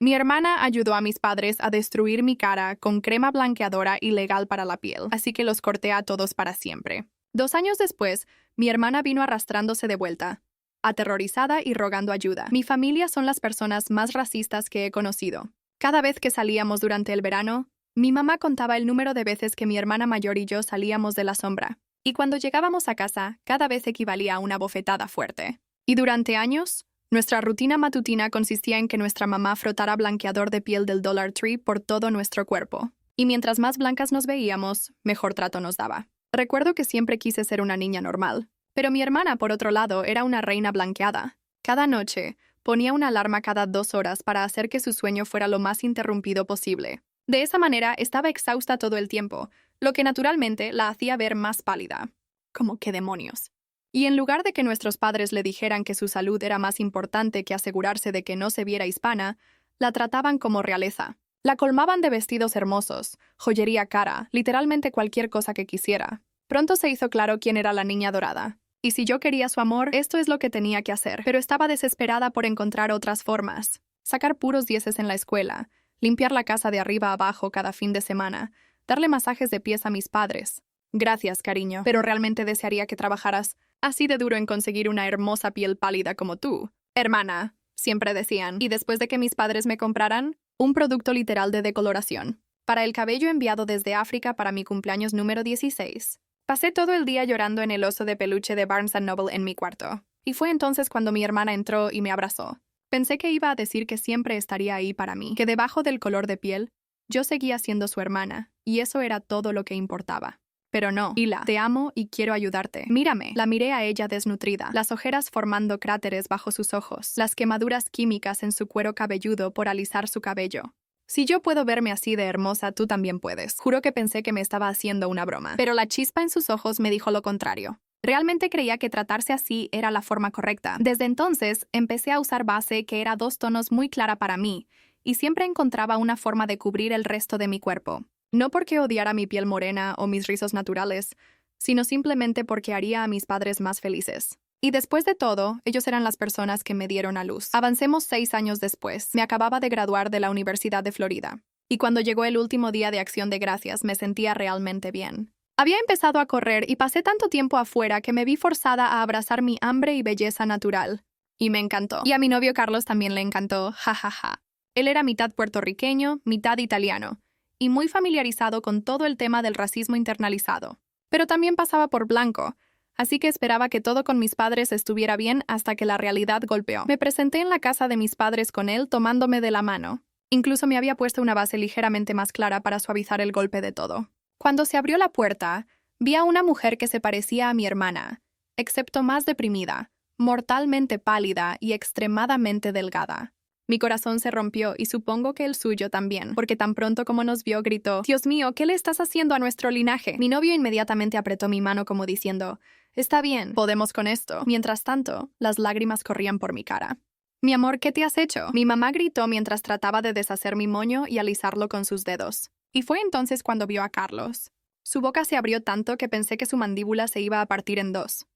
Mi hermana ayudó a mis padres a destruir mi cara con crema blanqueadora ilegal para la piel, así que los corté a todos para siempre. 2 años después, mi hermana vino arrastrándose de vuelta, aterrorizada y rogando ayuda. Mi familia son las personas más racistas que he conocido. Cada vez que salíamos durante el verano, mi mamá contaba el número de veces que mi hermana mayor y yo salíamos de la sombra. Y cuando llegábamos a casa, cada vez equivalía a una bofetada fuerte. Y durante años, nuestra rutina matutina consistía en que nuestra mamá frotara blanqueador de piel del Dollar Tree por todo nuestro cuerpo. Y mientras más blancas nos veíamos, mejor trato nos daba. Recuerdo que siempre quise ser una niña normal. Pero mi hermana, por otro lado, era una reina blanqueada. Cada noche, ponía una alarma cada 2 horas para hacer que su sueño fuera lo más interrumpido posible. De esa manera, estaba exhausta todo el tiempo, lo que naturalmente la hacía ver más pálida. Como que demonios. Y en lugar de que nuestros padres le dijeran que su salud era más importante que asegurarse de que no se viera hispana, la trataban como realeza. La colmaban de vestidos hermosos, joyería cara, literalmente cualquier cosa que quisiera. Pronto se hizo claro quién era la niña dorada. Y si yo quería su amor, esto es lo que tenía que hacer. Pero estaba desesperada por encontrar otras formas. Sacar puros 10 en la escuela, limpiar la casa de arriba a abajo cada fin de semana, darle masajes de pies a mis padres. Gracias, cariño, pero realmente desearía que trabajaras así de duro en conseguir una hermosa piel pálida como tú. Hermana, siempre decían. Y después de que mis padres me compraran, un producto literal de decoloración. Para el cabello enviado desde África para mi cumpleaños número 16. Pasé todo el día llorando en el oso de peluche de Barnes & Noble en mi cuarto. Y fue entonces cuando mi hermana entró y me abrazó. Pensé que iba a decir que siempre estaría ahí para mí, que debajo del color de piel, yo seguía siendo su hermana, y eso era todo lo que importaba. Pero no, Hila, te amo y quiero ayudarte. Mírame. La miré a ella desnutrida, las ojeras formando cráteres bajo sus ojos, las quemaduras químicas en su cuero cabelludo por alisar su cabello. Si yo puedo verme así de hermosa, tú también puedes. Juro que pensé que me estaba haciendo una broma. Pero la chispa en sus ojos me dijo lo contrario. Realmente creía que tratarse así era la forma correcta. Desde entonces, empecé a usar base que era 2 tonos muy clara para mí, y siempre encontraba una forma de cubrir el resto de mi cuerpo. No porque odiara mi piel morena o mis rizos naturales, sino simplemente porque haría a mis padres más felices. Y después de todo, ellos eran las personas que me dieron a luz. Avancemos 6 años después. Me acababa de graduar de la Universidad de Florida. Y cuando llegó el último día de Acción de Gracias, me sentía realmente bien. Había empezado a correr y pasé tanto tiempo afuera que me vi forzada a abrazar mi hambre y belleza natural. Y me encantó. Y a mi novio Carlos también le encantó, jajaja. Él era mitad puertorriqueño, mitad italiano, y muy familiarizado con todo el tema del racismo internalizado. Pero también pasaba por blanco, así que esperaba que todo con mis padres estuviera bien hasta que la realidad golpeó. Me presenté en la casa de mis padres con él tomándome de la mano. Incluso me había puesto una base ligeramente más clara para suavizar el golpe de todo. Cuando se abrió la puerta, vi a una mujer que se parecía a mi hermana, excepto más deprimida, mortalmente pálida y extremadamente delgada. Mi corazón se rompió y supongo que el suyo también, porque tan pronto como nos vio gritó, «Dios mío, ¿qué le estás haciendo a nuestro linaje?» Mi novio inmediatamente apretó mi mano como diciendo, «Está bien, podemos con esto». Mientras tanto, las lágrimas corrían por mi cara. «Mi amor, ¿qué te has hecho?» Mi mamá gritó mientras trataba de deshacer mi moño y alisarlo con sus dedos. Y fue entonces cuando vio a Carlos. Su boca se abrió tanto que pensé que su mandíbula se iba a partir en 2.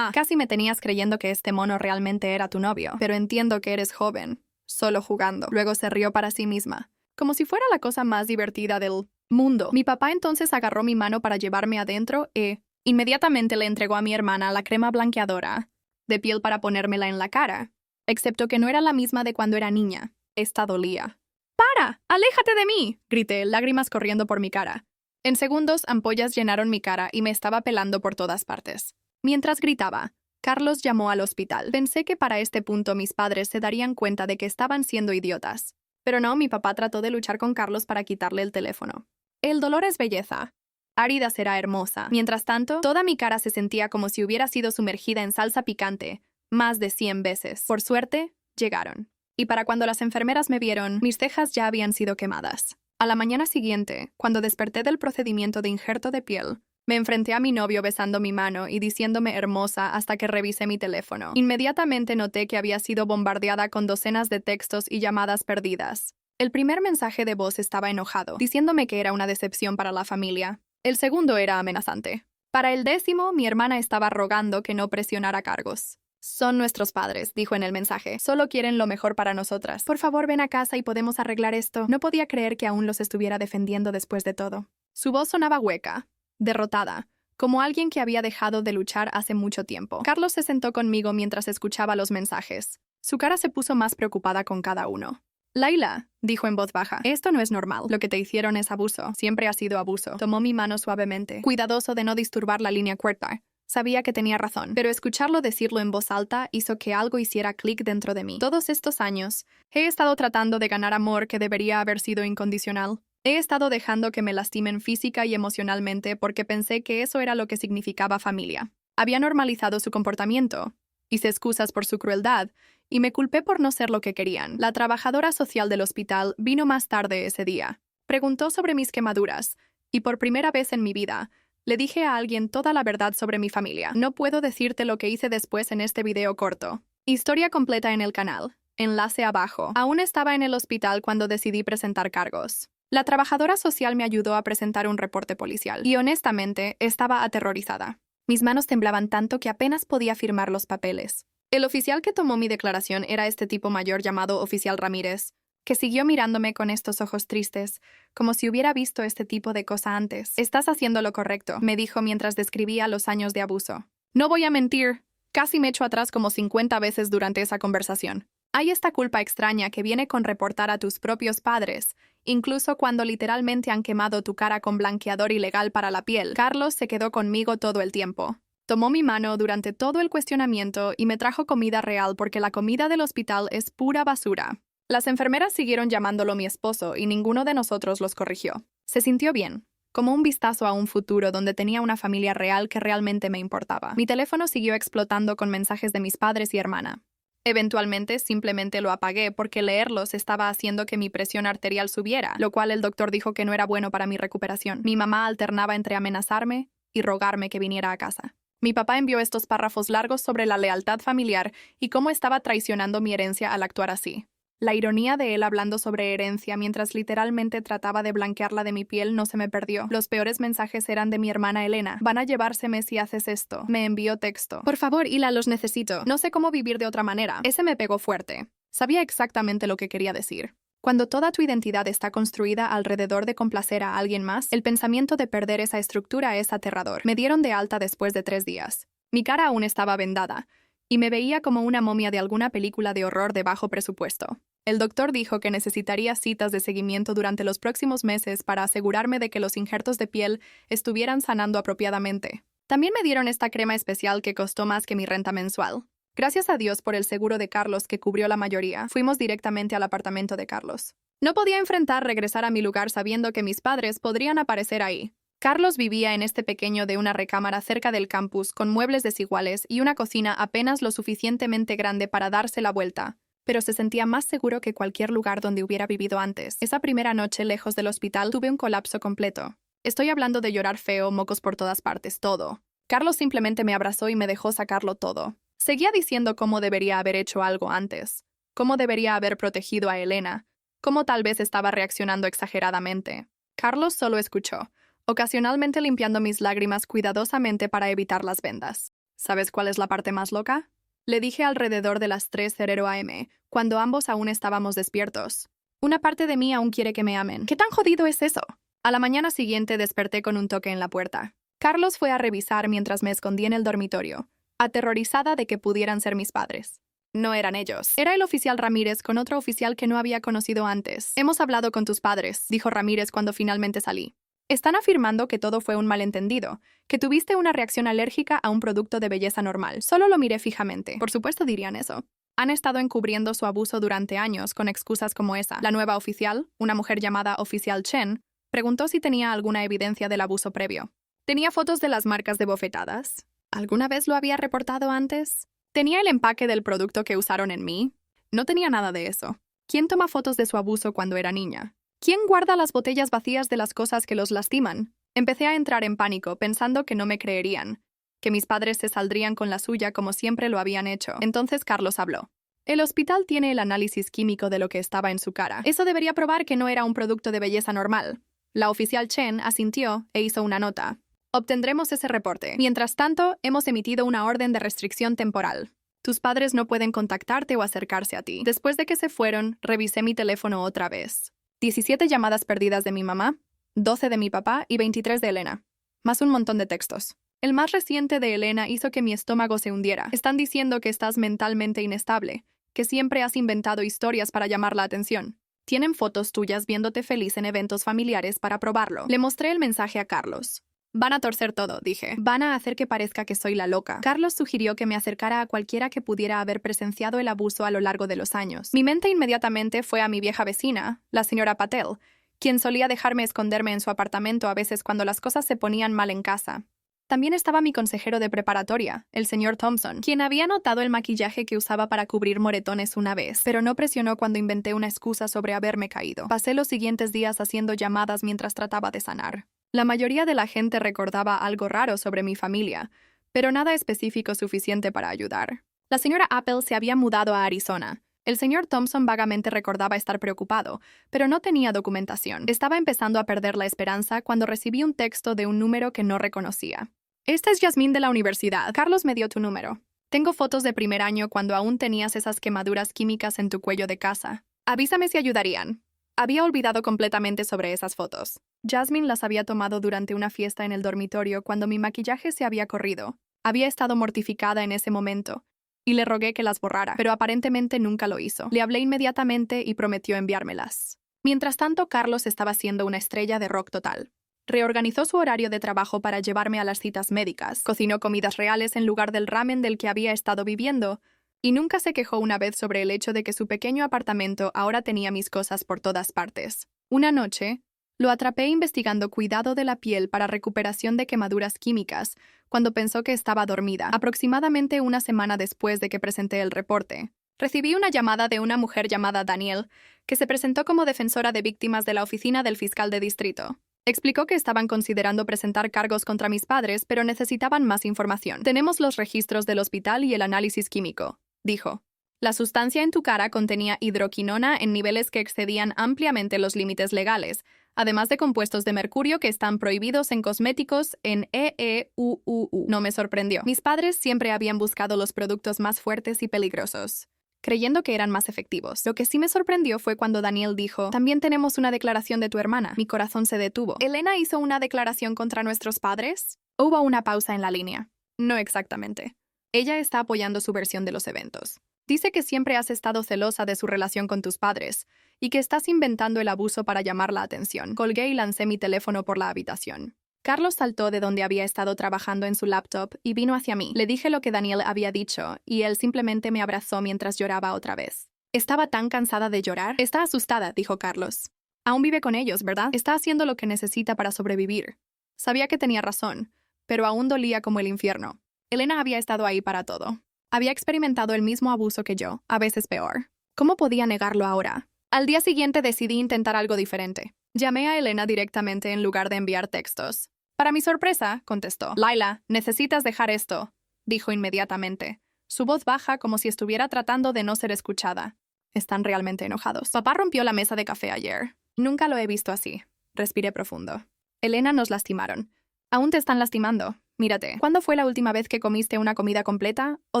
Casi me tenías creyendo que este mono realmente era tu novio, pero entiendo que eres joven. Solo jugando. Luego se rió para sí misma, como si fuera la cosa más divertida del mundo. Mi papá entonces agarró mi mano para llevarme adentro e inmediatamente le entregó a mi hermana la crema blanqueadora de piel para ponérmela en la cara, excepto que no era la misma de cuando era niña. Esta dolía. ¡Para! ¡Aléjate de mí!, grité, lágrimas corriendo por mi cara. En segundos, ampollas llenaron mi cara y me estaba pelando por todas partes. Mientras gritaba, Carlos llamó al hospital. Pensé que para este punto mis padres se darían cuenta de que estaban siendo idiotas. Pero no, mi papá trató de luchar con Carlos para quitarle el teléfono. El dolor es belleza. Árida será hermosa. Mientras tanto, toda mi cara se sentía como si hubiera sido sumergida en salsa picante, más de 100 veces. Por suerte, llegaron. Y para cuando las enfermeras me vieron, mis cejas ya habían sido quemadas. A la mañana siguiente, cuando desperté del procedimiento de injerto de piel, me enfrenté a mi novio besando mi mano y diciéndome hermosa hasta que revisé mi teléfono. Inmediatamente noté que había sido bombardeada con docenas de textos y llamadas perdidas. El primer mensaje de voz estaba enojado, diciéndome que era una decepción para la familia. El segundo era amenazante. Para el 10º, mi hermana estaba rogando que no presionara cargos. Son nuestros padres, dijo en el mensaje. Solo quieren lo mejor para nosotras. Por favor, ven a casa y podemos arreglar esto. No podía creer que aún los estuviera defendiendo después de todo. Su voz sonaba hueca, derrotada, como alguien que había dejado de luchar hace mucho tiempo. Carlos se sentó conmigo mientras escuchaba los mensajes. Su cara se puso más preocupada con cada uno. Laila, dijo en voz baja, esto no es normal. Lo que te hicieron es abuso. Siempre ha sido abuso. Tomó mi mano suavemente, cuidadoso de no disturbar la línea cuerda. Sabía que tenía razón, pero escucharlo decirlo en voz alta hizo que algo hiciera clic dentro de mí. Todos estos años, he estado tratando de ganar amor que debería haber sido incondicional. He estado dejando que me lastimen física y emocionalmente porque pensé que eso era lo que significaba familia. Había normalizado su comportamiento. Hice excusas por su crueldad y me culpé por no ser lo que querían. La trabajadora social del hospital vino más tarde ese día. Preguntó sobre mis quemaduras y por primera vez en mi vida, le dije a alguien toda la verdad sobre mi familia. No puedo decirte lo que hice después en este video corto. Historia completa en el canal. Enlace abajo. Aún estaba en el hospital cuando decidí presentar cargos. La trabajadora social me ayudó a presentar un reporte policial y honestamente estaba aterrorizada. Mis manos temblaban tanto que apenas podía firmar los papeles. El oficial que tomó mi declaración era este tipo mayor llamado Oficial Ramírez, que siguió mirándome con estos ojos tristes, como si hubiera visto este tipo de cosa antes. Estás haciendo lo correcto, me dijo mientras describía los años de abuso. No voy a mentir, casi me echo atrás como 50 veces durante esa conversación. Hay esta culpa extraña que viene con reportar a tus propios padres, incluso cuando literalmente han quemado tu cara con blanqueador ilegal para la piel. Carlos se quedó conmigo todo el tiempo. Tomó mi mano durante todo el cuestionamiento y me trajo comida real porque la comida del hospital es pura basura. Las enfermeras siguieron llamándolo mi esposo y ninguno de nosotros los corrigió. Se sintió bien, como un vistazo a un futuro donde tenía una familia real que realmente me importaba. Mi teléfono siguió explotando con mensajes de mis padres y hermana. Eventualmente simplemente lo apagué porque leerlos estaba haciendo que mi presión arterial subiera, lo cual el doctor dijo que no era bueno para mi recuperación. Mi mamá alternaba entre amenazarme y rogarme que viniera a casa. Mi papá envió estos párrafos largos sobre la lealtad familiar y cómo estaba traicionando mi herencia al actuar así. La ironía de él hablando sobre herencia mientras literalmente trataba de blanquearla de mi piel no se me perdió. Los peores mensajes eran de mi hermana Elena. Van a llevárseme si haces esto. Me envió texto. Por favor, Hila, los necesito. No sé cómo vivir de otra manera. Ese me pegó fuerte. Sabía exactamente lo que quería decir. Cuando toda tu identidad está construida alrededor de complacer a alguien más, el pensamiento de perder esa estructura es aterrador. Me dieron de alta después de 3 días. Mi cara aún estaba vendada y me veía como una momia de alguna película de horror de bajo presupuesto. El doctor dijo que necesitaría citas de seguimiento durante los próximos meses para asegurarme de que los injertos de piel estuvieran sanando apropiadamente. También me dieron esta crema especial que costó más que mi renta mensual. Gracias a Dios por el seguro de Carlos que cubrió la mayoría, fuimos directamente al apartamento de Carlos. No podía enfrentar regresar a mi lugar sabiendo que mis padres podrían aparecer ahí. Carlos vivía en este pequeño de una recámara cerca del campus con muebles desiguales y una cocina apenas lo suficientemente grande para darse la vuelta, pero se sentía más seguro que cualquier lugar donde hubiera vivido antes. Esa primera noche lejos del hospital tuve un colapso completo. Estoy hablando de llorar feo, mocos por todas partes, todo. Carlos simplemente me abrazó y me dejó sacarlo todo. Seguía diciendo cómo debería haber hecho algo antes, cómo debería haber protegido a Elena, cómo tal vez estaba reaccionando exageradamente. Carlos solo escuchó, ocasionalmente limpiando mis lágrimas cuidadosamente para evitar las vendas. ¿Sabes cuál es la parte más loca? Le dije alrededor de las 3:00 am, cuando ambos aún estábamos despiertos. Una parte de mí aún quiere que me amen. ¿Qué tan jodido es eso? A la mañana siguiente desperté con un toque en la puerta. Carlos fue a revisar mientras me escondí en el dormitorio, aterrorizada de que pudieran ser mis padres. No eran ellos. Era el oficial Ramírez con otro oficial que no había conocido antes. Hemos hablado con tus padres, dijo Ramírez cuando finalmente salí. Están afirmando que todo fue un malentendido, que tuviste una reacción alérgica a un producto de belleza normal. Solo lo miré fijamente. Por supuesto dirían eso. Han estado encubriendo su abuso durante años con excusas como esa. La nueva oficial, una mujer llamada Oficial Chen, preguntó si tenía alguna evidencia del abuso previo. ¿Tenía fotos de las marcas de bofetadas? ¿Alguna vez lo había reportado antes? ¿Tenía el empaque del producto que usaron en mí? No tenía nada de eso. ¿Quién toma fotos de su abuso cuando era niña? ¿Quién guarda las botellas vacías de las cosas que los lastiman? Empecé a entrar en pánico pensando que no me creerían, que mis padres se saldrían con la suya como siempre lo habían hecho. Entonces Carlos habló. El hospital tiene el análisis químico de lo que estaba en su cara. Eso debería probar que no era un producto de belleza normal. La oficial Chen asintió e hizo una nota. Obtendremos ese reporte. Mientras tanto, hemos emitido una orden de restricción temporal. Tus padres no pueden contactarte o acercarse a ti. Después de que se fueron, revisé mi teléfono otra vez. 17 llamadas perdidas de mi mamá, 12 de mi papá y 23 de Elena. Más un montón de textos. El más reciente de Elena hizo que mi estómago se hundiera. Están diciendo que estás mentalmente inestable, que siempre has inventado historias para llamar la atención. Tienen fotos tuyas viéndote feliz en eventos familiares para probarlo. Le mostré el mensaje a Carlos. Van a torcer todo, dije. Van a hacer que parezca que soy la loca. Carlos sugirió que me acercara a cualquiera que pudiera haber presenciado el abuso a lo largo de los años. Mi mente inmediatamente fue a mi vieja vecina, la señora Patel, quien solía dejarme esconderme en su apartamento a veces cuando las cosas se ponían mal en casa. También estaba mi consejero de preparatoria, el señor Thompson, quien había notado el maquillaje que usaba para cubrir moretones una vez, pero no presionó cuando inventé una excusa sobre haberme caído. Pasé los siguientes días haciendo llamadas mientras trataba de sanar. La mayoría de la gente recordaba algo raro sobre mi familia, pero nada específico suficiente para ayudar. La señora Apple se había mudado a Arizona. El señor Thompson vagamente recordaba estar preocupado, pero no tenía documentación. Estaba empezando a perder la esperanza cuando recibí un texto de un número que no reconocía. Esta es Yasmín de la universidad. Carlos me dio tu número. Tengo fotos de primer año cuando aún tenías esas quemaduras químicas en tu cuello de casa. Avísame si ayudarían. Había olvidado completamente sobre esas fotos. Jasmine las había tomado durante una fiesta en el dormitorio cuando mi maquillaje se había corrido. Había estado mortificada en ese momento, y le rogué que las borrara, pero aparentemente nunca lo hizo. Le hablé inmediatamente y prometió enviármelas. Mientras tanto, Carlos estaba siendo una estrella de rock total. Reorganizó su horario de trabajo para llevarme a las citas médicas, cocinó comidas reales en lugar del ramen del que había estado viviendo, y nunca se quejó una vez sobre el hecho de que su pequeño apartamento ahora tenía mis cosas por todas partes. Una noche, lo atrapé investigando cuidado de la piel para recuperación de quemaduras químicas, cuando pensó que estaba dormida, aproximadamente una semana después de que presenté el reporte. Recibí una llamada de una mujer llamada Danielle, que se presentó como defensora de víctimas de la oficina del fiscal de distrito. Explicó que estaban considerando presentar cargos contra mis padres, pero necesitaban más información. Tenemos los registros del hospital y el análisis químico, dijo. La sustancia en tu cara contenía hidroquinona en niveles que excedían ampliamente los límites legales, además de compuestos de mercurio que están prohibidos en cosméticos en EEUUU. No me sorprendió. Mis padres siempre habían buscado los productos más fuertes y peligrosos, creyendo que eran más efectivos. Lo que sí me sorprendió fue cuando Daniel dijo, «También tenemos una declaración de tu hermana». Mi corazón se detuvo. ¿Elena hizo una declaración contra nuestros padres? Hubo una pausa en la línea. No exactamente. Ella está apoyando su versión de los eventos. Dice que siempre has estado celosa de su relación con tus padres y que estás inventando el abuso para llamar la atención. Colgué y lancé mi teléfono por la habitación. Carlos saltó de donde había estado trabajando en su laptop y vino hacia mí. Le dije lo que Daniel había dicho y él simplemente me abrazó mientras lloraba otra vez. Estaba tan cansada de llorar. Está asustada, dijo Carlos. Aún vive con ellos, ¿verdad? Está haciendo lo que necesita para sobrevivir. Sabía que tenía razón, pero aún dolía como el infierno. Elena había estado ahí para todo. Había experimentado el mismo abuso que yo, a veces peor. ¿Cómo podía negarlo ahora? Al día siguiente decidí intentar algo diferente. Llamé a Elena directamente en lugar de enviar textos. Para mi sorpresa, contestó. «Laila, necesitas dejar esto», dijo inmediatamente. Su voz baja como si estuviera tratando de no ser escuchada. Están realmente enojados. Papá rompió la mesa de café ayer. Nunca lo he visto así. Respiré profundo. Elena, nos lastimaron. Aún te están lastimando. Mírate. ¿Cuándo fue la última vez que comiste una comida completa o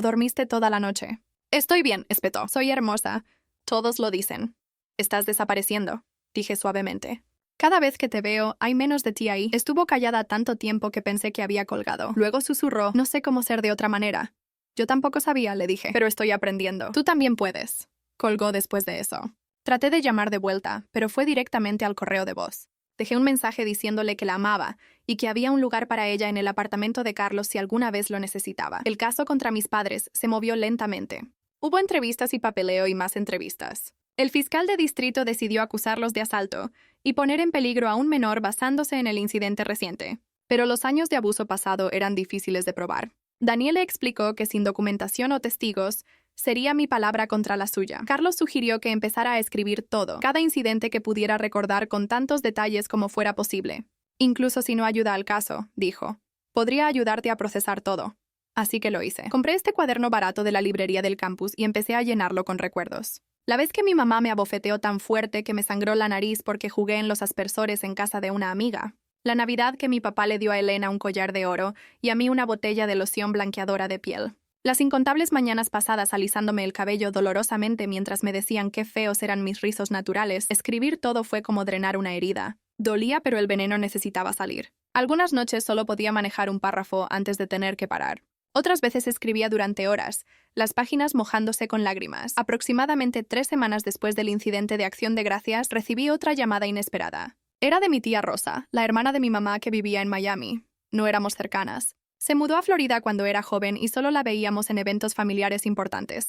dormiste toda la noche? Estoy bien, espetó. Soy hermosa. Todos lo dicen. Estás desapareciendo, dije suavemente. Cada vez que te veo, hay menos de ti ahí. Estuvo callada tanto tiempo que pensé que había colgado. Luego susurró, no sé cómo ser de otra manera. Yo tampoco sabía, le dije, pero estoy aprendiendo. Tú también puedes. Colgó después de eso. Traté de llamar de vuelta, pero fue directamente al correo de voz. Dejé un mensaje diciéndole que la amaba y que había un lugar para ella en el apartamento de Carlos si alguna vez lo necesitaba. El caso contra mis padres se movió lentamente. Hubo entrevistas y papeleo y más entrevistas. El fiscal de distrito decidió acusarlos de asalto y poner en peligro a un menor basándose en el incidente reciente. Pero los años de abuso pasado eran difíciles de probar. Daniel le explicó que sin documentación o testigos, sería mi palabra contra la suya. Carlos sugirió que empezara a escribir todo, cada incidente que pudiera recordar con tantos detalles como fuera posible. Incluso si no ayuda al caso, dijo, podría ayudarte a procesar todo. Así que lo hice. Compré este cuaderno barato de la librería del campus y empecé a llenarlo con recuerdos. La vez que mi mamá me abofeteó tan fuerte que me sangró la nariz porque jugué en los aspersores en casa de una amiga. La Navidad que mi papá le dio a Elena un collar de oro y a mí una botella de loción blanqueadora de piel. Las incontables mañanas pasadas alisándome el cabello dolorosamente mientras me decían qué feos eran mis rizos naturales, escribir todo fue como drenar una herida. Dolía, pero el veneno necesitaba salir. Algunas noches solo podía manejar un párrafo antes de tener que parar. Otras veces escribía durante horas, las páginas mojándose con lágrimas. Aproximadamente 3 semanas después del incidente de Acción de Gracias, recibí otra llamada inesperada. Era de mi tía Rosa, la hermana de mi mamá que vivía en Miami. No éramos cercanas. Se mudó a Florida cuando era joven y solo la veíamos en eventos familiares importantes.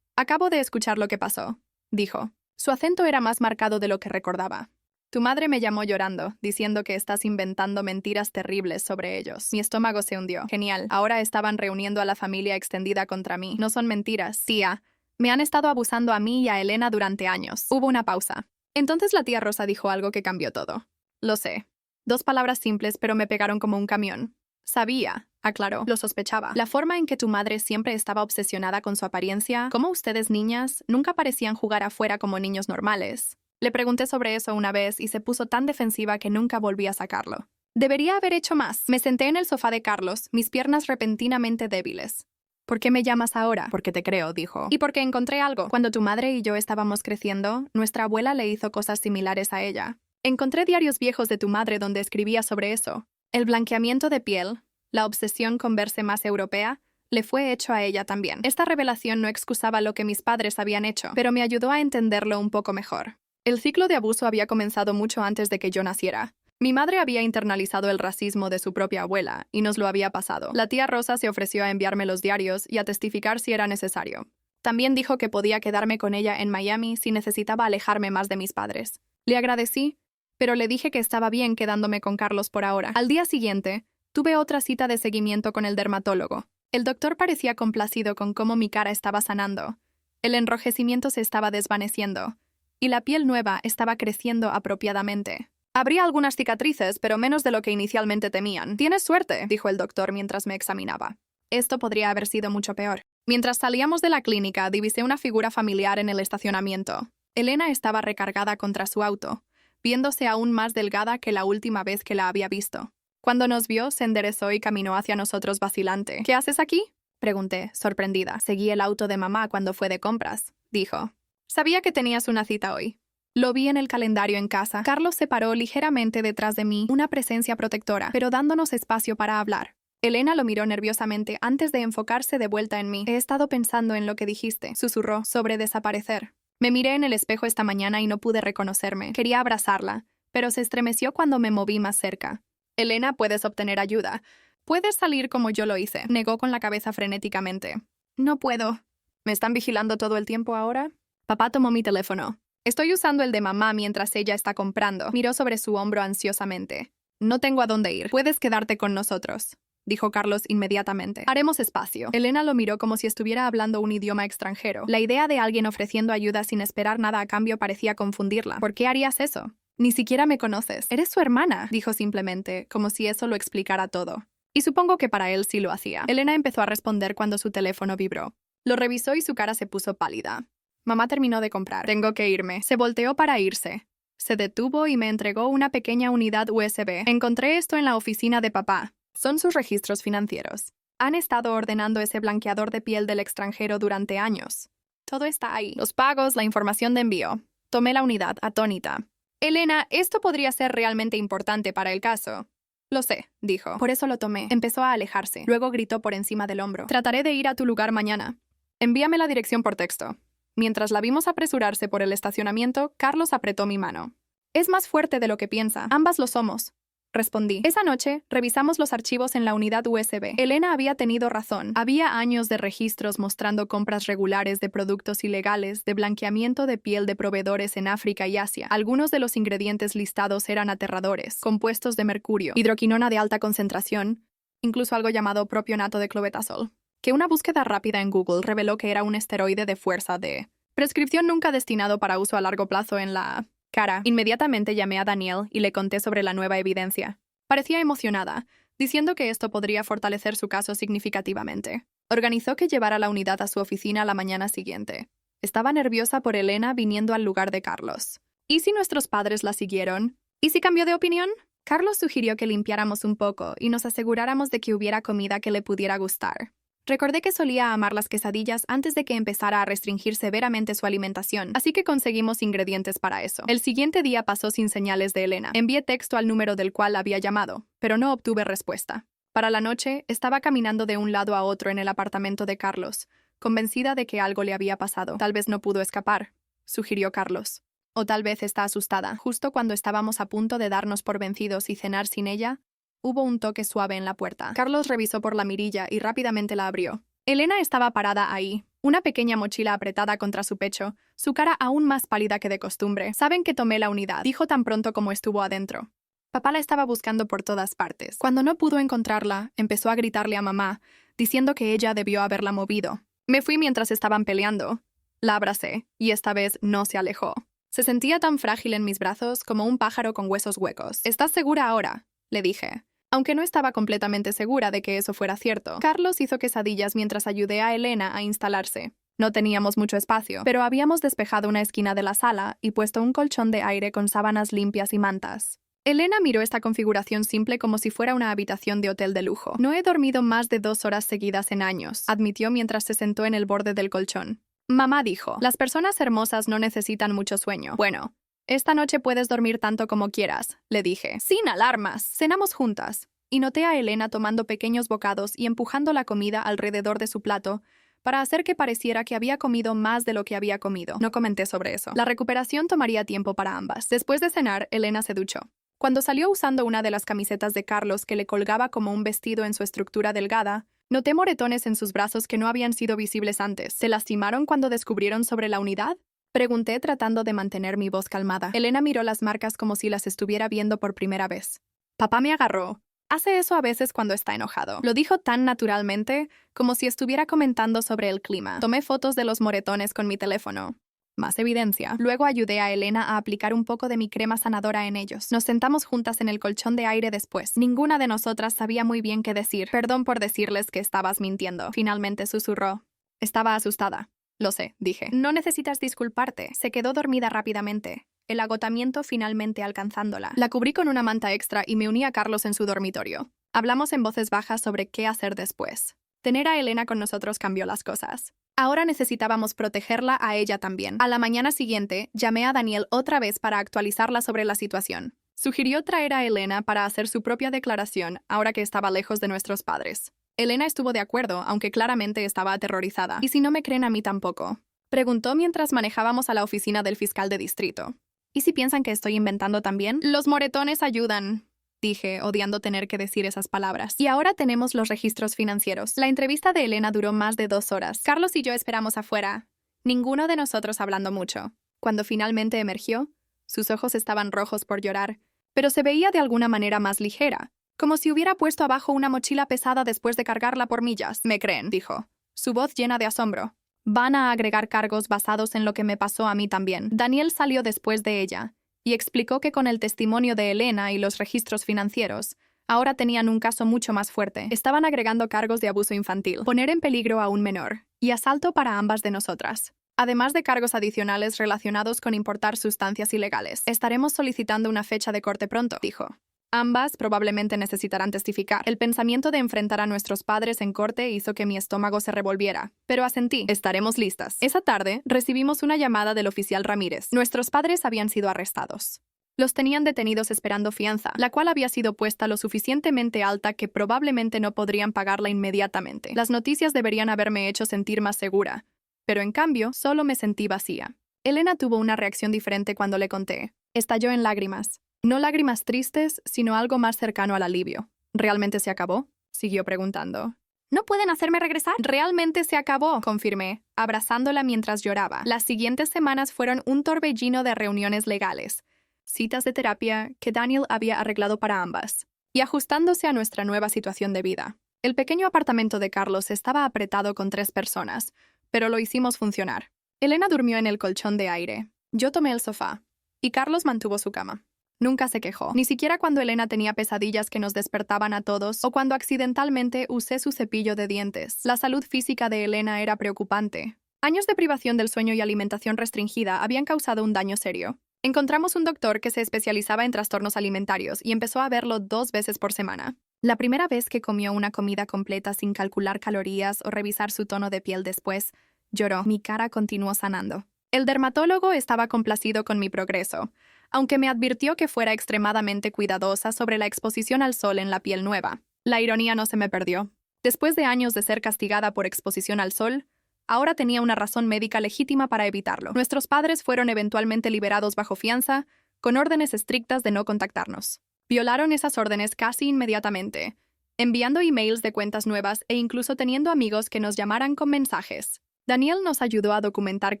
Acabo de escuchar lo que pasó, dijo. Su acento era más marcado de lo que recordaba. Tu madre me llamó llorando, diciendo que estás inventando mentiras terribles sobre ellos. Mi estómago se hundió. Genial. Ahora estaban reuniendo a la familia extendida contra mí. No son mentiras. Tía, me han estado abusando a mí y a Elena durante años. Hubo una pausa. Entonces la tía Rosa dijo algo que cambió todo. Lo sé. 2 palabras simples, pero me pegaron como un camión. Sabía, aclaró, lo sospechaba. La forma en que tu madre siempre estaba obsesionada con su apariencia, como ustedes niñas, nunca parecían jugar afuera como niños normales. Le pregunté sobre eso una vez y se puso tan defensiva que nunca volví a sacarlo. Debería haber hecho más. Me senté en el sofá de Carlos, mis piernas repentinamente débiles. ¿Por qué me llamas ahora? Porque te creo, dijo. Y porque encontré algo. Cuando tu madre y yo estábamos creciendo, nuestra abuela le hizo cosas similares a ella. Encontré diarios viejos de tu madre donde escribía sobre eso. El blanqueamiento de piel, la obsesión con verse más europea, le fue hecho a ella también. Esta revelación no excusaba lo que mis padres habían hecho, pero me ayudó a entenderlo un poco mejor. El ciclo de abuso había comenzado mucho antes de que yo naciera. Mi madre había internalizado el racismo de su propia abuela y nos lo había pasado. La tía Rosa se ofreció a enviarme los diarios y a testificar si era necesario. También dijo que podía quedarme con ella en Miami si necesitaba alejarme más de mis padres. Le agradecí, pero le dije que estaba bien quedándome con Carlos por ahora. Al día siguiente, tuve otra cita de seguimiento con el dermatólogo. El doctor parecía complacido con cómo mi cara estaba sanando. El enrojecimiento se estaba desvaneciendo, y la piel nueva estaba creciendo apropiadamente. Habría algunas cicatrices, pero menos de lo que inicialmente temían. «Tienes suerte», dijo el doctor mientras me examinaba. Esto podría haber sido mucho peor. Mientras salíamos de la clínica, divisé una figura familiar en el estacionamiento. Elena estaba recargada contra su auto, viéndose aún más delgada que la última vez que la había visto. Cuando nos vio, se enderezó y caminó hacia nosotros vacilante. «¿Qué haces aquí?», pregunté, sorprendida. «Seguí el auto de mamá cuando fue de compras», dijo. «Sabía que tenías una cita hoy». Lo vi en el calendario en casa. Carlos se paró ligeramente detrás de mí, una presencia protectora, pero dándonos espacio para hablar. Elena lo miró nerviosamente antes de enfocarse de vuelta en mí. «He estado pensando en lo que dijiste», susurró, «sobre desaparecer». Me miré en el espejo esta mañana y no pude reconocerme. Quería abrazarla, pero se estremeció cuando me moví más cerca. «Elena, puedes obtener ayuda. Puedes salir como yo lo hice», negó con la cabeza frenéticamente. «No puedo». «¿Me están vigilando todo el tiempo ahora?» Papá tomó mi teléfono. «Estoy usando el de mamá mientras ella está comprando». Miró sobre su hombro ansiosamente. «No tengo a dónde ir. Puedes quedarte con nosotros», dijo Carlos inmediatamente. «Haremos espacio». Elena lo miró como si estuviera hablando un idioma extranjero. La idea de alguien ofreciendo ayuda sin esperar nada a cambio parecía confundirla. «¿Por qué harías eso? Ni siquiera me conoces. Eres su hermana», dijo simplemente, como si eso lo explicara todo. Y supongo que para él sí lo hacía. Elena empezó a responder cuando su teléfono vibró. Lo revisó y su cara se puso pálida. Mamá terminó de comprar. «Tengo que irme». Se volteó para irse. Se detuvo y me entregó una pequeña unidad USB. «Encontré esto en la oficina de papá. Son sus registros financieros. Han estado ordenando ese blanqueador de piel del extranjero durante años. Todo está ahí. Los pagos, la información de envío». Tomé la unidad, atónita. «Elena, esto podría ser realmente importante para el caso». «Lo sé», dijo. «Por eso lo tomé». Empezó a alejarse. Luego gritó por encima del hombro. «Trataré de ir a tu lugar mañana. Envíame la dirección por texto». Mientras la vimos apresurarse por el estacionamiento, Carlos apretó mi mano. «Es más fuerte de lo que piensa. Ambas lo somos», respondí. Esa noche, revisamos los archivos en la unidad USB. Elena había tenido razón. Había años de registros mostrando compras regulares de productos ilegales de blanqueamiento de piel de proveedores en África y Asia. Algunos de los ingredientes listados eran aterradores: compuestos de mercurio, hidroquinona de alta concentración, incluso algo llamado propionato de clobetasol, que una búsqueda rápida en Google reveló que era un esteroide de fuerza de prescripción nunca destinado para uso a largo plazo en la cara. Inmediatamente llamé a Daniel y le conté sobre la nueva evidencia. Parecía emocionada, diciendo que esto podría fortalecer su caso significativamente. Organizó que llevara la unidad a su oficina la mañana siguiente. Estaba nerviosa por Elena viniendo al lugar de Carlos. ¿Y si nuestros padres la siguieron? ¿Y si cambió de opinión? Carlos sugirió que limpiáramos un poco y nos aseguráramos de que hubiera comida que le pudiera gustar. Recordé que solía amar las quesadillas antes de que empezara a restringir severamente su alimentación, así que conseguimos ingredientes para eso. El siguiente día pasó sin señales de Elena. Envié texto al número del cual había llamado, pero no obtuve respuesta. Para la noche, estaba caminando de un lado a otro en el apartamento de Carlos, convencida de que algo le había pasado. Tal vez no pudo escapar, sugirió Carlos. O tal vez está asustada. Justo cuando estábamos a punto de darnos por vencidos y cenar sin ella, hubo un toque suave en la puerta. Carlos revisó por la mirilla y rápidamente la abrió. Elena estaba parada ahí, una pequeña mochila apretada contra su pecho, su cara aún más pálida que de costumbre. Saben que tomé la unidad, dijo tan pronto como estuvo adentro. Papá la estaba buscando por todas partes. Cuando no pudo encontrarla, empezó a gritarle a mamá, diciendo que ella debió haberla movido. Me fui mientras estaban peleando. La abracé, y esta vez no se alejó. Se sentía tan frágil en mis brazos como un pájaro con huesos huecos. ¿Estás segura ahora?, le dije, aunque no estaba completamente segura de que eso fuera cierto. Carlos hizo quesadillas mientras ayudé a Elena a instalarse. No teníamos mucho espacio, pero habíamos despejado una esquina de la sala y puesto un colchón de aire con sábanas limpias y mantas. Elena miró esta configuración simple como si fuera una habitación de hotel de lujo. No he dormido más de 2 horas seguidas en años, admitió mientras se sentó en el borde del colchón. Mamá dijo, las personas hermosas no necesitan mucho sueño. Bueno, esta noche puedes dormir tanto como quieras, le dije. Sin alarmas. Cenamos juntas, y noté a Elena tomando pequeños bocados y empujando la comida alrededor de su plato para hacer que pareciera que había comido más de lo que había comido. No comenté sobre eso. La recuperación tomaría tiempo para ambas. Después de cenar, Elena se duchó. Cuando salió usando una de las camisetas de Carlos que le colgaba como un vestido en su estructura delgada, noté moretones en sus brazos que no habían sido visibles antes. ¿Se lastimaron cuando descubrieron sobre la unidad?, pregunté tratando de mantener mi voz calmada. Elena miró las marcas como si las estuviera viendo por primera vez. Papá me agarró. Hace eso a veces cuando está enojado. Lo dijo tan naturalmente, como si estuviera comentando sobre el clima. Tomé fotos de los moretones con mi teléfono. Más evidencia. Luego ayudé a Elena a aplicar un poco de mi crema sanadora en ellos. Nos sentamos juntas en el colchón de aire después. Ninguna de nosotras sabía muy bien qué decir. Perdón por decirles que estabas mintiendo. Finalmente susurró. Estaba asustada. Lo sé, dije. No necesitas disculparte. Se quedó dormida rápidamente, el agotamiento finalmente alcanzándola. La cubrí con una manta extra y me uní a Carlos en su dormitorio. Hablamos en voces bajas sobre qué hacer después. Tener a Elena con nosotros cambió las cosas. Ahora necesitábamos protegerla a ella también. A la mañana siguiente, llamé a Daniel otra vez para actualizarla sobre la situación. Sugirió traer a Elena para hacer su propia declaración ahora que estaba lejos de nuestros padres. Elena estuvo de acuerdo, aunque claramente estaba aterrorizada. ¿Y si no me creen a mí tampoco?, preguntó mientras manejábamos a la oficina del fiscal de distrito. ¿Y si piensan que estoy inventando también? Los moretones ayudan, dije, odiando tener que decir esas palabras. Y ahora tenemos los registros financieros. La entrevista de Elena duró más de 2 horas. Carlos y yo esperamos afuera, ninguno de nosotros hablando mucho. Cuando finalmente emergió, sus ojos estaban rojos por llorar, pero se veía de alguna manera más ligera, como si hubiera puesto abajo una mochila pesada después de cargarla por millas. ¿Me creen?, dijo, su voz llena de asombro. Van a agregar cargos basados en lo que me pasó a mí también. Daniel salió después de ella y explicó que con el testimonio de Elena y los registros financieros, ahora tenían un caso mucho más fuerte. Estaban agregando cargos de abuso infantil, poner en peligro a un menor y asalto para ambas de nosotras, además de cargos adicionales relacionados con importar sustancias ilegales. Estaremos solicitando una fecha de corte pronto, dijo. Ambas probablemente necesitarán testificar. El pensamiento de enfrentar a nuestros padres en corte hizo que mi estómago se revolviera, pero asentí. Estaremos listas. Esa tarde, recibimos una llamada del oficial Ramírez. Nuestros padres habían sido arrestados. Los tenían detenidos esperando fianza, la cual había sido puesta lo suficientemente alta que probablemente no podrían pagarla inmediatamente. Las noticias deberían haberme hecho sentir más segura, pero en cambio, solo me sentí vacía. Elena tuvo una reacción diferente cuando le conté. Estalló en lágrimas. No lágrimas tristes, sino algo más cercano al alivio. ¿Realmente se acabó?, siguió preguntando. ¿No pueden hacerme regresar? Realmente se acabó, confirmé, abrazándola mientras lloraba. Las siguientes semanas fueron un torbellino de reuniones legales, citas de terapia que Daniel había arreglado para ambas, y ajustándose a nuestra nueva situación de vida. El pequeño apartamento de Carlos estaba apretado con 3 personas, pero lo hicimos funcionar. Elena durmió en el colchón de aire. Yo tomé el sofá, y Carlos mantuvo su cama. Nunca se quejó, ni siquiera cuando Elena tenía pesadillas que nos despertaban a todos o cuando accidentalmente usé su cepillo de dientes. La salud física de Elena era preocupante. Años de privación del sueño y alimentación restringida habían causado un daño serio. Encontramos un doctor que se especializaba en trastornos alimentarios y empezó a verlo 2 veces por semana. La primera vez que comió una comida completa sin calcular calorías o revisar su tono de piel después, lloró. Mi cara continuó sanando. El dermatólogo estaba complacido con mi progreso, aunque me advirtió que fuera extremadamente cuidadosa sobre la exposición al sol en la piel nueva. La ironía no se me perdió. Después de años de ser castigada por exposición al sol, ahora tenía una razón médica legítima para evitarlo. Nuestros padres fueron eventualmente liberados bajo fianza, con órdenes estrictas de no contactarnos. Violaron esas órdenes casi inmediatamente, enviando emails de cuentas nuevas e incluso teniendo amigos que nos llamaran con mensajes. Daniel nos ayudó a documentar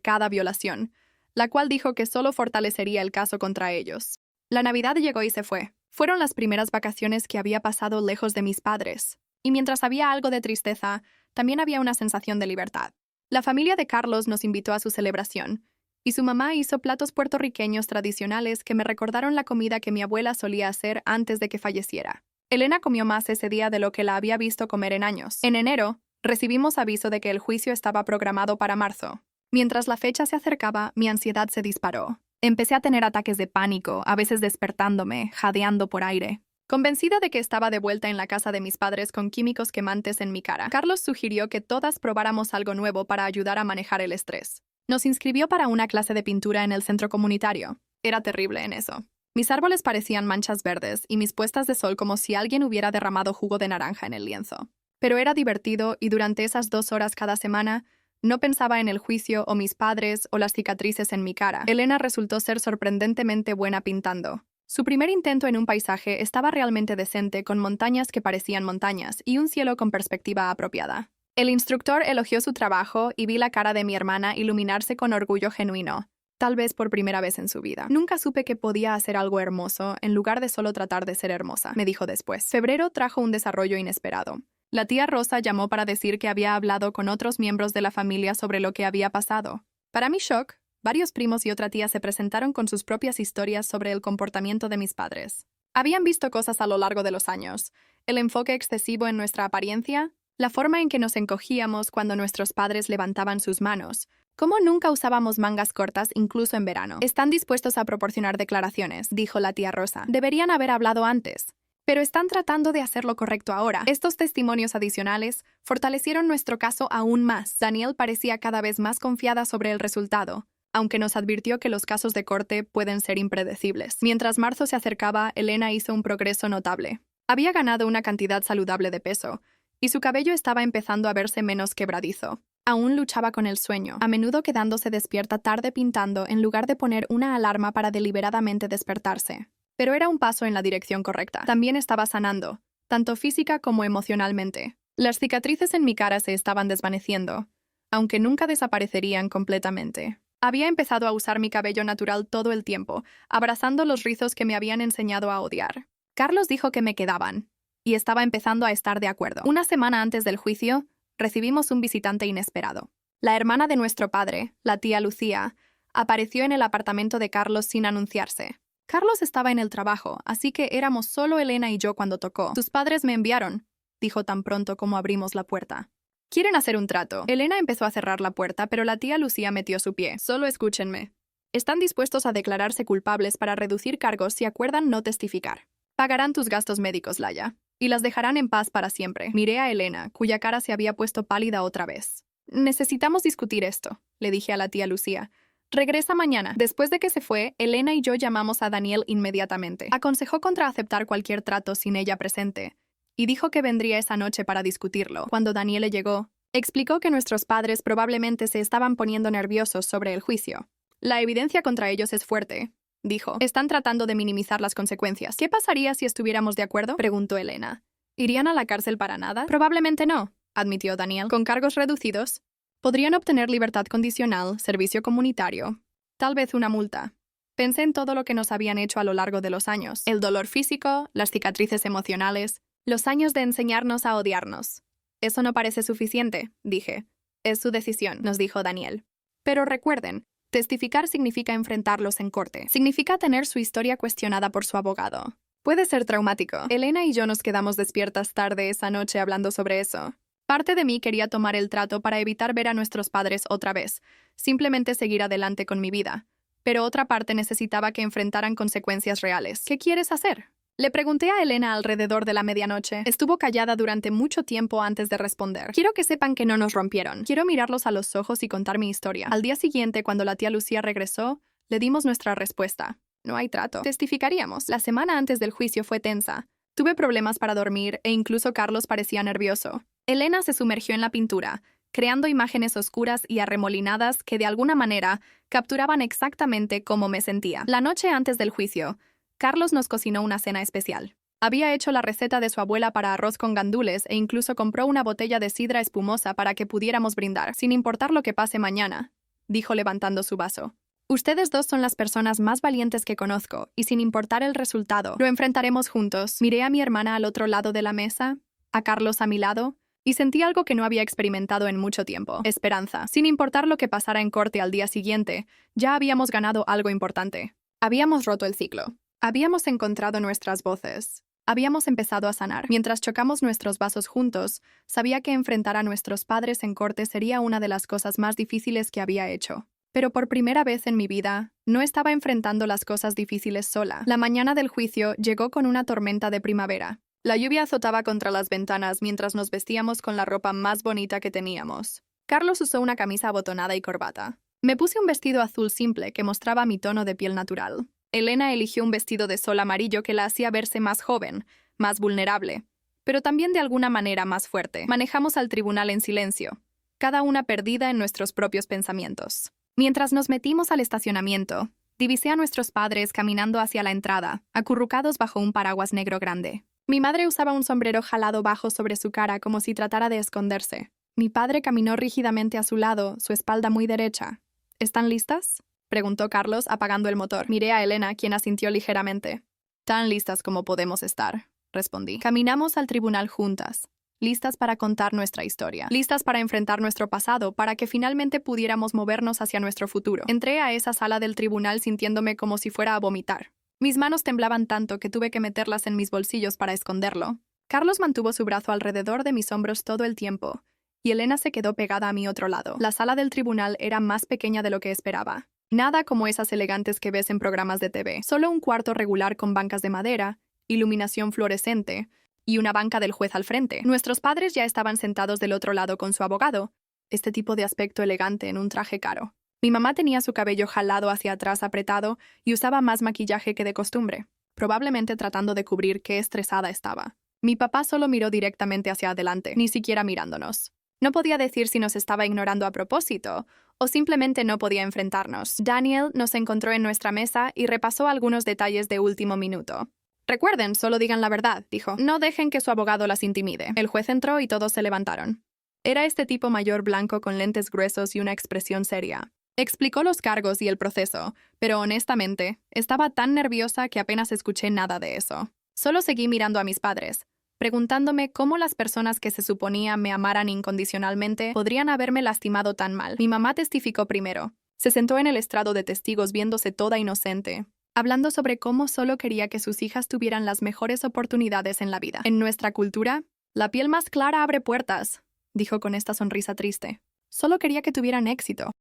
cada violación, la cual dijo que solo fortalecería el caso contra ellos. La Navidad llegó y se fue. Fueron las primeras vacaciones que había pasado lejos de mis padres, y mientras había algo de tristeza, también había una sensación de libertad. La familia de Carlos nos invitó a su celebración, y su mamá hizo platos puertorriqueños tradicionales que me recordaron la comida que mi abuela solía hacer antes de que falleciera. Elena comió más ese día de lo que la había visto comer en años. En enero, recibimos aviso de que el juicio estaba programado para marzo. Mientras la fecha se acercaba, mi ansiedad se disparó. Empecé a tener ataques de pánico, a veces despertándome, jadeando por aire. Convencida de que estaba de vuelta en la casa de mis padres con químicos quemantes en mi cara, Carlos sugirió que todas probáramos algo nuevo para ayudar a manejar el estrés. Nos inscribió para una clase de pintura en el centro comunitario. Era terrible en eso. Mis árboles parecían manchas verdes y mis puestas de sol como si alguien hubiera derramado jugo de naranja en el lienzo. Pero era divertido y durante esas 2 horas cada semana no pensaba en el juicio o mis padres o las cicatrices en mi cara. Elena resultó ser sorprendentemente buena pintando. Su primer intento en un paisaje estaba realmente decente, con montañas que parecían montañas y un cielo con perspectiva apropiada. El instructor elogió su trabajo y vi la cara de mi hermana iluminarse con orgullo genuino, tal vez por primera vez en su vida. Nunca supe que podía hacer algo hermoso en lugar de solo tratar de ser hermosa, me dijo después. Febrero trajo un desarrollo inesperado. La tía Rosa llamó para decir que había hablado con otros miembros de la familia sobre lo que había pasado. Para mi shock, varios primos y otra tía se presentaron con sus propias historias sobre el comportamiento de mis padres. Habían visto cosas a lo largo de los años: el enfoque excesivo en nuestra apariencia, la forma en que nos encogíamos cuando nuestros padres levantaban sus manos, cómo nunca usábamos mangas cortas incluso en verano. Están dispuestos a proporcionar declaraciones, dijo la tía Rosa. Deberían haber hablado antes, pero están tratando de hacer lo correcto ahora. Estos testimonios adicionales fortalecieron nuestro caso aún más. Daniel parecía cada vez más confiada sobre el resultado, aunque nos advirtió que los casos de corte pueden ser impredecibles. Mientras marzo se acercaba, Elena hizo un progreso notable. Había ganado una cantidad saludable de peso, y su cabello estaba empezando a verse menos quebradizo. Aún luchaba con el sueño, a menudo quedándose despierta tarde pintando en lugar de poner una alarma para deliberadamente despertarse. Pero era un paso en la dirección correcta. También estaba sanando, tanto física como emocionalmente. Las cicatrices en mi cara se estaban desvaneciendo, aunque nunca desaparecerían completamente. Había empezado a usar mi cabello natural todo el tiempo, abrazando los rizos que me habían enseñado a odiar. Carlos dijo que me quedaban, y estaba empezando a estar de acuerdo. Una semana antes del juicio, recibimos un visitante inesperado. La hermana de nuestro padre, la tía Lucía, apareció en el apartamento de Carlos sin anunciarse. Carlos estaba en el trabajo, así que éramos solo Elena y yo cuando tocó. «Tus padres me enviaron», dijo tan pronto como abrimos la puerta. «Quieren hacer un trato». Elena empezó a cerrar la puerta, pero la tía Lucía metió su pie. «Solo escúchenme. Están dispuestos a declararse culpables para reducir cargos si acuerdan no testificar. Pagarán tus gastos médicos, Laya, y las dejarán en paz para siempre». Miré a Elena, cuya cara se había puesto pálida otra vez. «Necesitamos discutir esto», le dije a la tía Lucía. «Regresa mañana». Después de que se fue, Elena y yo llamamos a Daniel inmediatamente. Aconsejó contra aceptar cualquier trato sin ella presente, y dijo que vendría esa noche para discutirlo. Cuando Daniel llegó, explicó que nuestros padres probablemente se estaban poniendo nerviosos sobre el juicio. «La evidencia contra ellos es fuerte», dijo. «Están tratando de minimizar las consecuencias». «¿Qué pasaría si estuviéramos de acuerdo?», preguntó Elena. «¿Irían a la cárcel para nada?». «Probablemente no», admitió Daniel. «Con cargos reducidos, podrían obtener libertad condicional, servicio comunitario, tal vez una multa». Pensé en todo lo que nos habían hecho a lo largo de los años: el dolor físico, las cicatrices emocionales, los años de enseñarnos a odiarnos. «Eso no parece suficiente», dije. «Es su decisión», nos dijo Daniel. «Pero recuerden, testificar significa enfrentarlos en corte. Significa tener su historia cuestionada por su abogado. Puede ser traumático». Elena y yo nos quedamos despiertas tarde esa noche hablando sobre eso. Parte de mí quería tomar el trato para evitar ver a nuestros padres otra vez, simplemente seguir adelante con mi vida. Pero otra parte necesitaba que enfrentaran consecuencias reales. «¿Qué quieres hacer?», Le pregunté a Elena alrededor de la medianoche. Estuvo callada durante mucho tiempo antes de responder. Quiero que sepan que no nos rompieron. Quiero mirarlos a los ojos y contar mi historia. Al día siguiente, cuando la tía Lucía regresó, le dimos nuestra respuesta. No hay trato. Testificaríamos. La semana antes del juicio fue tensa. Tuve problemas para dormir e incluso Carlos parecía nervioso. Elena se sumergió en la pintura, creando imágenes oscuras y arremolinadas que de alguna manera capturaban exactamente cómo me sentía. La noche antes del juicio, Carlos nos cocinó una cena especial. Había hecho la receta de su abuela para arroz con gandules e incluso compró una botella de sidra espumosa para que pudiéramos brindar, sin importar lo que pase mañana, dijo levantando su vaso. Ustedes dos son las personas más valientes que conozco, y sin importar el resultado, lo enfrentaremos juntos. Miré a mi hermana al otro lado de la mesa, a Carlos a mi lado, y sentí algo que no había experimentado en mucho tiempo: esperanza. Sin importar lo que pasara en corte al día siguiente, ya habíamos ganado algo importante. Habíamos roto el ciclo. Habíamos encontrado nuestras voces. Habíamos empezado a sanar. Mientras chocamos nuestros vasos juntos, sabía que enfrentar a nuestros padres en corte sería una de las cosas más difíciles que había hecho. Pero por primera vez en mi vida, no estaba enfrentando las cosas difíciles sola. La mañana del juicio llegó con una tormenta de primavera. La lluvia azotaba contra las ventanas mientras nos vestíamos con la ropa más bonita que teníamos. Carlos usó una camisa abotonada y corbata. Me puse un vestido azul simple que mostraba mi tono de piel natural. Elena eligió un vestido de sol amarillo que la hacía verse más joven, más vulnerable, pero también de alguna manera más fuerte. Manejamos al tribunal en silencio, cada una perdida en nuestros propios pensamientos. Mientras nos metimos al estacionamiento, divisé a nuestros padres caminando hacia la entrada, acurrucados bajo un paraguas negro grande. Mi madre usaba un sombrero jalado bajo sobre su cara como si tratara de esconderse. Mi padre caminó rígidamente a su lado, su espalda muy derecha. ¿Están listas?, preguntó Carlos, apagando el motor. Miré a Elena, quien asintió ligeramente. Tan listas como podemos estar, respondí. Caminamos al tribunal juntas, listas para contar nuestra historia, listas para enfrentar nuestro pasado, para que finalmente pudiéramos movernos hacia nuestro futuro. Entré a esa sala del tribunal sintiéndome como si fuera a vomitar. Mis manos temblaban tanto que tuve que meterlas en mis bolsillos para esconderlo. Carlos mantuvo su brazo alrededor de mis hombros todo el tiempo, y Elena se quedó pegada a mi otro lado. La sala del tribunal era más pequeña de lo que esperaba. Nada como esas elegantes que ves en programas de TV. Solo un cuarto regular con bancas de madera, iluminación fluorescente y una banca del juez al frente. Nuestros padres ya estaban sentados del otro lado con su abogado, este tipo de aspecto elegante en un traje caro. Mi mamá tenía su cabello jalado hacia atrás apretado y usaba más maquillaje que de costumbre, probablemente tratando de cubrir qué estresada estaba. Mi papá solo miró directamente hacia adelante, ni siquiera mirándonos. No podía decir si nos estaba ignorando a propósito o simplemente no podía enfrentarnos. Daniel nos encontró en nuestra mesa y repasó algunos detalles de último minuto. Recuerden, solo digan la verdad, dijo. No dejen que su abogado las intimide. El juez entró y todos se levantaron. Era este tipo mayor blanco con lentes gruesos y una expresión seria. Explicó los cargos y el proceso, pero honestamente, estaba tan nerviosa que apenas escuché nada de eso. Solo seguí mirando a mis padres, preguntándome cómo las personas que se suponía me amaran incondicionalmente podrían haberme lastimado tan mal. Mi mamá testificó primero. Se sentó en el estrado de testigos viéndose toda inocente, hablando sobre cómo solo quería que sus hijas tuvieran las mejores oportunidades en la vida. En nuestra cultura, la piel más clara abre puertas, dijo con esta sonrisa triste. Solo quería que tuvieran éxito.